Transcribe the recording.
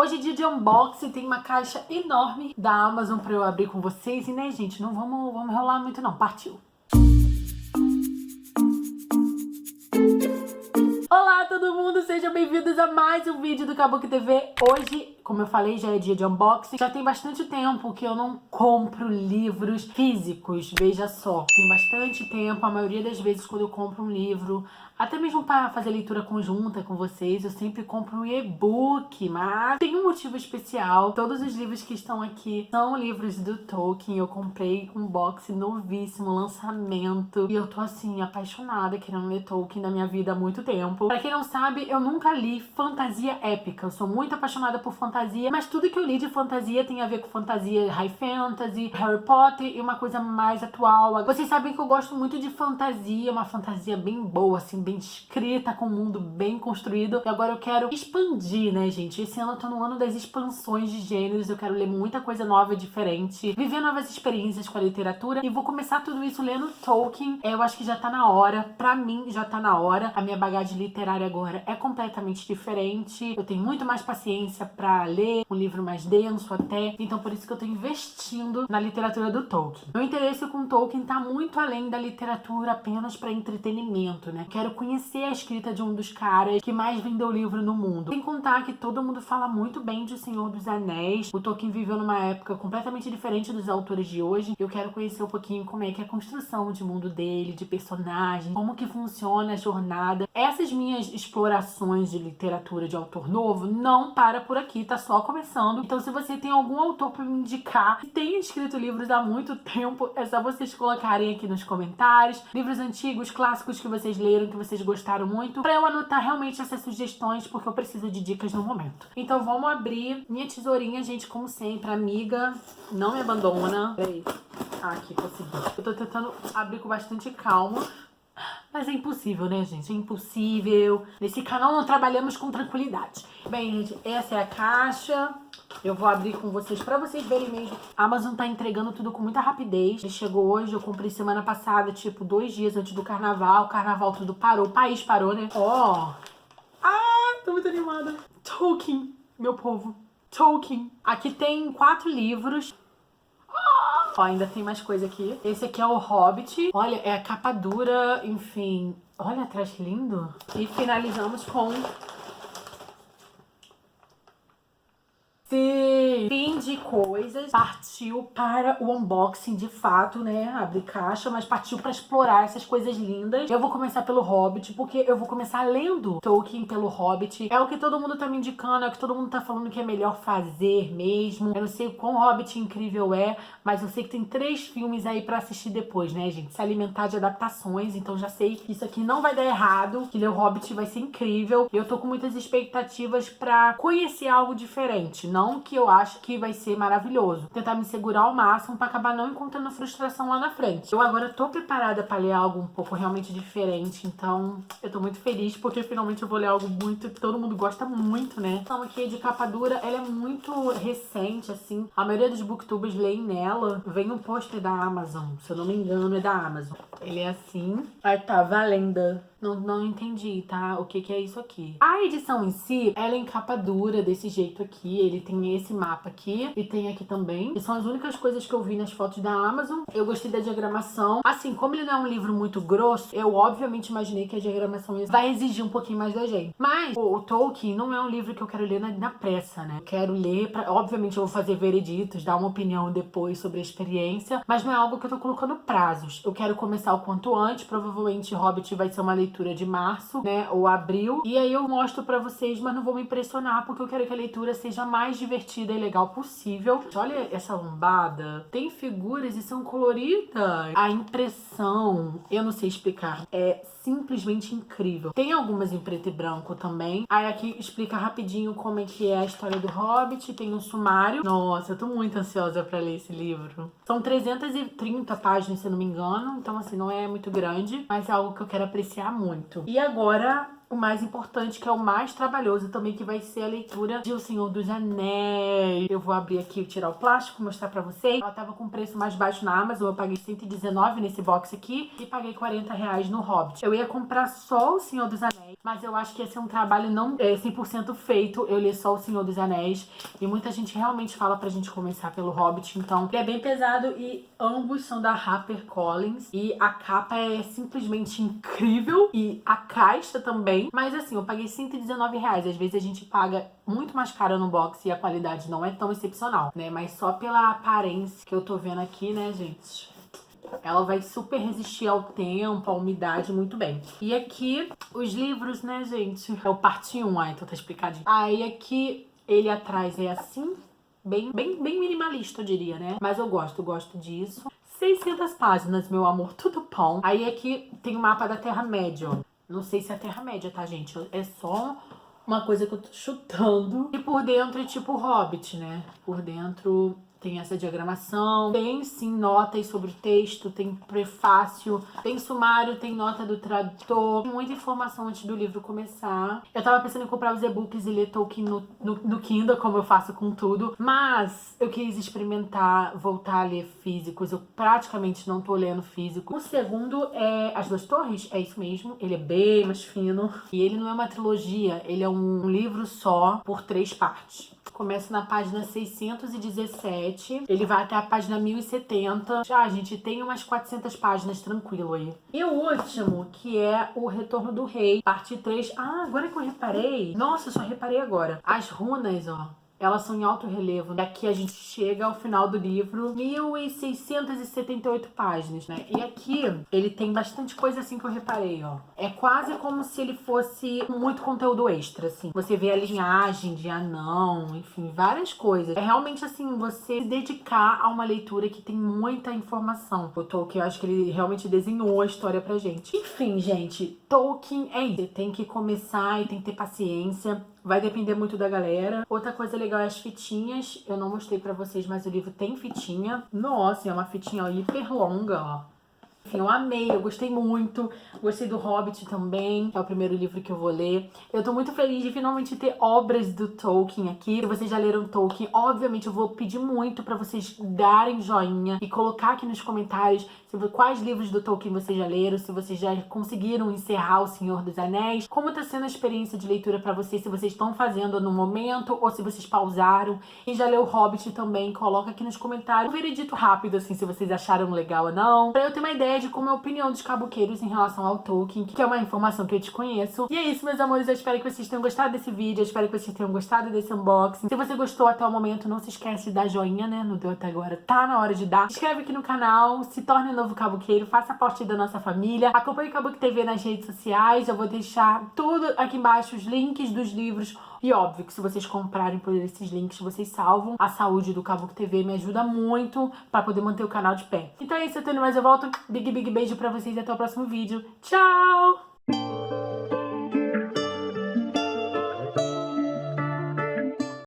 Hoje é dia de unboxing, tem uma caixa enorme da Amazon pra eu abrir com vocês. E né, gente, não vamos enrolar muito não, partiu! Olá todo mundo, sejam bem-vindos a mais um vídeo do Kabuki TV. Hoje, como eu falei, já é dia de unboxing. Já tem bastante tempo que eu não compro livros físicos, veja só. Tem bastante tempo, a maioria das vezes quando eu compro um livro, até mesmo para fazer leitura conjunta com vocês, eu sempre compro um e-book, mas tem um motivo especial. Todos os livros que estão aqui são livros do Tolkien. Eu comprei um box novíssimo, lançamento, e eu tô assim, apaixonada, querendo ler Tolkien na minha vida há muito tempo. Pra quem não sabe, eu nunca li fantasia épica. Eu sou muito apaixonada por fantasia, mas tudo que eu li de fantasia tem a ver com fantasia high fantasy, Harry Potter e uma coisa mais atual. Vocês sabem que eu gosto muito de fantasia, uma fantasia bem boa, assim, bem escrita, com um mundo bem construído. E agora eu quero expandir, né, gente? Esse ano eu tô no ano das expansões de gêneros, eu quero ler muita coisa nova e diferente, viver novas experiências com a literatura, e vou começar tudo isso lendo Tolkien. Eu acho que já tá na hora, pra mim já tá na hora. A minha bagagem literária agora é completamente diferente, eu tenho muito mais paciência pra ler, um livro mais denso até, então por isso que eu tô investindo na literatura do Tolkien. Meu interesse com Tolkien tá muito além da literatura apenas pra entretenimento, né? Quero conhecer a escrita de um dos caras que mais vendeu livro no mundo. Sem contar que todo mundo fala muito bem de O Senhor dos Anéis. O Tolkien viveu numa época completamente diferente dos autores de hoje. Eu quero conhecer um pouquinho como é que é a construção de mundo dele, de personagem, como que funciona a jornada. Essas minhas explorações de literatura de autor novo não para por aqui, tá só começando. Então se você tem algum autor pra me indicar que tenha escrito livros há muito tempo, é só vocês colocarem aqui nos comentários. Livros antigos, clássicos que vocês leram, que vocês gostaram muito, pra eu anotar realmente essas sugestões, porque eu preciso de dicas no momento. Então vamos abrir. Minha tesourinha, gente, como sempre, amiga, não me abandona. Peraí. Aqui, consegui. Eu tô tentando abrir com bastante calma, mas é impossível, né, gente? É impossível. Nesse canal não trabalhamos com tranquilidade. Bem, gente, essa é a caixa. Eu vou abrir com vocês pra vocês verem mesmo. A Amazon tá entregando tudo com muita rapidez. Ele chegou hoje, eu comprei semana passada, tipo, 2 dias antes do carnaval. O carnaval tudo parou, o país parou, né? Ó. Ah, tô muito animada. Tolkien, meu povo. Tolkien. Aqui tem 4 livros. Ó, ainda tem mais coisa aqui. Esse aqui é o Hobbit. Olha, é a capa dura, enfim. Olha atrás que lindo. E finalizamos com... Sim, fim de coisas, partiu para o unboxing de fato, né, abrir caixa, mas partiu para explorar essas coisas lindas. Eu vou começar pelo Hobbit, porque eu vou começar lendo Tolkien pelo Hobbit. É o que todo mundo tá me indicando, é o que todo mundo tá falando que é melhor fazer mesmo. Eu não sei o quão Hobbit incrível é, mas eu sei que tem 3 filmes aí pra assistir depois, né, gente? Se alimentar de adaptações, então já sei que isso aqui não vai dar errado, que ler o Hobbit vai ser incrível. Eu tô com muitas expectativas pra conhecer algo diferente, não que eu acho que vai ser maravilhoso. Tentar me segurar ao máximo pra acabar não encontrando frustração lá na frente. Eu agora tô preparada pra ler algo um pouco realmente diferente, então eu tô muito feliz porque finalmente eu vou ler algo muito que todo mundo gosta muito, né? Então aqui é de capa dura, ela é muito recente, assim. A maioria dos booktubers leem nela. Vem um pôster da Amazon, se eu não me engano é da Amazon. Ele é assim. Aí tá, Valenda. Não entendi, tá? O que é isso aqui? A edição em si, ela é em capa dura, desse jeito aqui. Ele tem esse mapa aqui e tem aqui também. E são as únicas coisas que eu vi nas fotos da Amazon. Eu gostei da diagramação. Assim, como ele não é um livro muito grosso, eu obviamente imaginei que a diagramação vai exigir um pouquinho mais da gente. Mas o Tolkien não é um livro que eu quero ler na pressa, né? Eu quero ler, obviamente eu vou fazer vereditos, dar uma opinião depois sobre a experiência, mas não é algo que eu tô colocando prazos. Eu quero começar o quanto antes. Provavelmente Hobbit vai ser uma leitura de março, né, ou abril, e aí eu mostro pra vocês, mas não vou me impressionar, porque eu quero que a leitura seja mais divertida e legal possível. Olha essa lombada, tem figuras e são coloridas. A impressão, eu não sei explicar, é simplesmente incrível. Tem algumas em preto e branco também. Aí aqui explica rapidinho como é que é a história do Hobbit, tem um sumário. Nossa, eu tô muito ansiosa pra ler esse livro. São 330 páginas, se eu não me engano, então assim, não é muito grande, mas é algo que eu quero apreciar muito. E agora o mais importante, que é o mais trabalhoso também, que vai ser a leitura de O Senhor dos Anéis. Eu vou abrir aqui, tirar o plástico, mostrar pra vocês. Ela tava com preço mais baixo na Amazon, eu paguei 119 nesse box aqui e paguei 40 reais no Hobbit. Eu ia comprar só O Senhor dos Anéis, mas eu acho que ia ser um trabalho não 100% feito eu ler só O Senhor dos Anéis. E muita gente realmente fala pra gente começar pelo Hobbit, então ele é bem pesado e ambos são da HarperCollins. E a capa é simplesmente incrível e a caixa também. Mas assim, eu paguei 119 reais. Às vezes a gente paga muito mais caro no box e a qualidade não é tão excepcional, né? Mas só pela aparência que eu tô vendo aqui, né, gente? Ela vai super resistir ao tempo, à umidade, muito bem. E aqui, os livros, né, gente? É o parte 1, então tá explicadinho. Aí aqui, ele atrás é assim, bem minimalista, eu diria, né? Mas eu gosto disso. 600 páginas, meu amor, tudo bom. Aí aqui tem o mapa da Terra-média, ó. Não sei se é a Terra-média, tá, gente? É só uma coisa que eu tô chutando. E por dentro é tipo Hobbit, né? Por dentro tem essa diagramação, tem sim notas sobre o texto, tem prefácio, tem sumário, tem nota do tradutor, tem muita informação antes do livro começar. Eu tava pensando em comprar os e-books e ler Tolkien no Kindle, como eu faço com tudo, mas eu quis experimentar voltar a ler físicos. Eu praticamente não tô lendo físico. O segundo é As Duas Torres, é isso mesmo, ele é bem mais fino e ele não é uma trilogia, ele é um livro só por 3 partes. Começa na página 617, ele vai até a página 1070. Já, gente, tem umas 400 páginas tranquilo aí. E o último, que é O Retorno do Rei, parte 3. Ah, agora que eu reparei. Nossa, eu só reparei agora. As runas, ó, elas são em alto relevo. E aqui a gente chega ao final do livro, 1678 páginas, né? E aqui ele tem bastante coisa assim que eu reparei, ó. É quase como se ele fosse muito conteúdo extra, assim. Você vê a linhagem de anão, enfim, várias coisas. É realmente assim, você se dedicar a uma leitura que tem muita informação. O Tolkien, eu acho que ele realmente desenhou a história pra gente. Enfim, gente, Tolkien é isso. Você tem que começar e tem que ter paciência. Vai depender muito da galera. Outra coisa legal é as fitinhas. Eu não mostrei pra vocês, mas o livro tem fitinha. Nossa, é uma fitinha ó, hiper longa, ó. Enfim, eu amei, eu gostei muito. Gostei do Hobbit também, que é o primeiro livro que eu vou ler. Eu tô muito feliz de finalmente ter obras do Tolkien aqui. Se vocês já leram Tolkien, obviamente eu vou pedir muito pra vocês darem joinha e colocar aqui nos comentários sobre quais livros do Tolkien vocês já leram, se vocês já conseguiram encerrar O Senhor dos Anéis, como tá sendo a experiência de leitura pra vocês, se vocês estão fazendo no momento ou se vocês pausaram. E já leu o Hobbit também, coloca aqui nos comentários um veredito rápido, assim, se vocês acharam legal ou não, pra eu ter uma ideia de como é a opinião dos caboqueiros em relação ao Tolkien, que é uma informação que eu desconheço. E é isso, meus amores, eu espero que vocês tenham gostado desse vídeo, eu espero que vocês tenham gostado desse unboxing. Se você gostou até o momento, não se esquece de dar joinha, né? Não deu até agora, tá na hora de dar. Se inscreve aqui no canal, se torne um novo caboqueiro, faça parte da nossa família. Acompanhe o Kabuki TV nas redes sociais, eu vou deixar tudo aqui embaixo, os links dos livros. E óbvio que se vocês comprarem por esses links, vocês salvam a saúde do Kabuki TV, me ajuda muito pra poder manter o canal de pé. Então é isso, eu tô indo mais, eu volto. Big beijo pra vocês e até o próximo vídeo. Tchau!